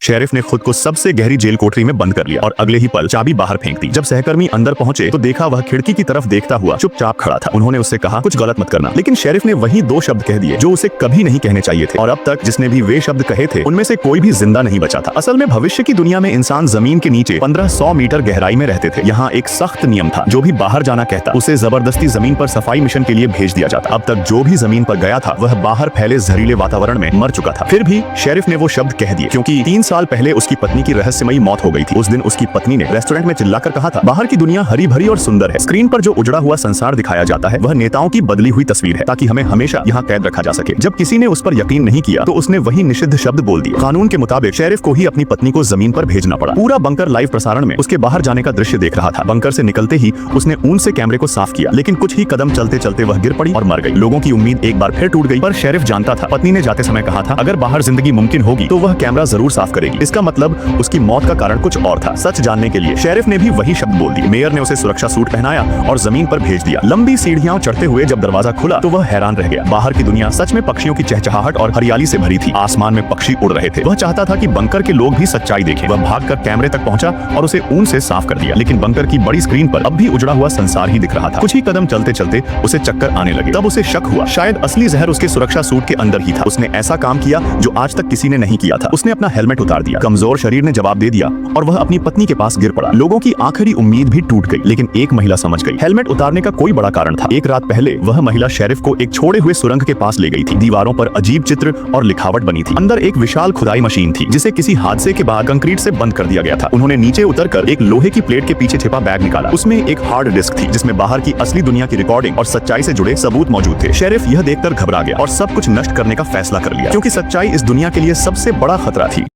Sheriff ने खुद को सबसे गहरी जेल कोठरी में बंद कर लिया और अगले ही पल चाबी बाहर फेंक दी। जब सहकर्मी अंदर पहुंचे तो देखा वह खिड़की की तरफ देखता हुआ चुपचाप खड़ा था। उन्होंने उससे कहा, कुछ गलत मत करना, लेकिन शेरिफ ने वही दो शब्द कह दिए जो उसे कभी नहीं कहने चाहिए थे। और अब तक जिसने भी वे शब्द कहे थे उनमें से कोई भी जिंदा नहीं बचा था। असल में भविष्य की दुनिया में इंसान जमीन के नीचे 1500 मीटर गहराई में रहते थे। यहाँ एक सख्त नियम था, जो भी बाहर जाना कहता उसे जबरदस्ती जमीन पर सफाई मिशन के लिए भेज दिया जाता। अब तक जो भी जमीन पर गया था वह बाहर फैले जहरीले वातावरण में मर चुका था। फिर भी शेरिफ ने वो शब्द कह दिए क्योंकि 3 साल पहले उसकी पत्नी की रहस्यमयी मौत हो गई थी। उस दिन उसकी पत्नी ने रेस्टोरेंट में चिल्लाकर कहा था, बाहर की दुनिया हरी भरी और सुंदर है, स्क्रीन पर जो उजड़ा हुआ संसार दिखाया जाता है वह नेताओं की बदली हुई तस्वीर है, ताकि हमें हमेशा यहाँ कैद रखा जा सके। जब किसी ने उस पर यकीन नहीं किया तो उसने वही निषिद्ध शब्द बोल दिए। कानून के मुताबिक शेरिफ को ही अपनी पत्नी को जमीन पर भेजना पड़ा। पूरा बंकर लाइव प्रसारण में उसके बाहर जाने का दृश्य देख रहा था। बंकर से निकलते ही उसने ऊन से कैमरे को साफ किया, लेकिन कुछ ही कदम चलते चलते वह गिर पड़ी और मर गई। लोगों की उम्मीद एक बार फिर टूट गई, पर शेरिफ जानता था, पत्नी ने जाते समय कहा था, अगर बाहर जिंदगी मुमकिन होगी तो वह कैमरा जरूर साफ करेगी। इसका मतलब उसकी मौत का कारण कुछ और था। सच जानने के लिए शेरिफ ने भी वही शब्द बोल दिए। मेयर ने उसे सुरक्षा सूट पहनाया और जमीन पर भेज दिया। लंबी सीढ़ियां चढ़ते हुए जब दरवाजा खुला तो वह हैरान रह गया। बाहर की दुनिया सच में पक्षियों की चहचहाहट और हरियाली से भरी थी। आसमान में पक्षी उड़ रहे थे। वह चाहता था कि बंकर के लोग भी सच्चाई देखें। वह भागकर कैमरे तक पहुंचा और उसे ऊन से साफ कर दिया, लेकिन बंकर की बड़ी स्क्रीन पर अब भी उजड़ा हुआ संसार ही दिख रहा था। कुछ ही कदम चलते चलते उसे चक्कर आने लगे। तब उसे शक हुआ, शायद असली जहर उसके सुरक्षा सूट के अंदर ही था। उसने ऐसा काम किया जो आज तक किसी ने नहीं किया था। उसने अपना हेलमेट उतार दिया। कमजोर शरीर ने जवाब दे दिया और वह अपनी पत्नी के पास गिर पड़ा। लोगों की आखिरी उम्मीद भी टूट गई, लेकिन एक महिला समझ गई। हेलमेट उतारने का कोई बड़ा कारण था। एक रात पहले वह महिला शेरिफ को एक छोड़े हुए सुरंग के पास ले गई थी। दीवारों पर अजीब चित्र और लिखावट बनी थी। अंदर एक विशाल खुदाई मशीन थी, जिसे किसी हादसे के बाद कंक्रीट से बंद कर दिया गया था। उन्होंने नीचे उतरकर एक लोहे की प्लेट के पीछे छिपा बैग निकाला। उसमें एक हार्ड डिस्क थी, जिसमें बाहर की असली दुनिया की रिकॉर्डिंग और सच्चाई से जुड़े सबूत मौजूद थे। शेरिफ यह देखकर घबरा गया और सब कुछ नष्ट करने का फैसला कर लिया, क्योंकि सच्चाई इस दुनिया के लिए सबसे बड़ा खतरा थी।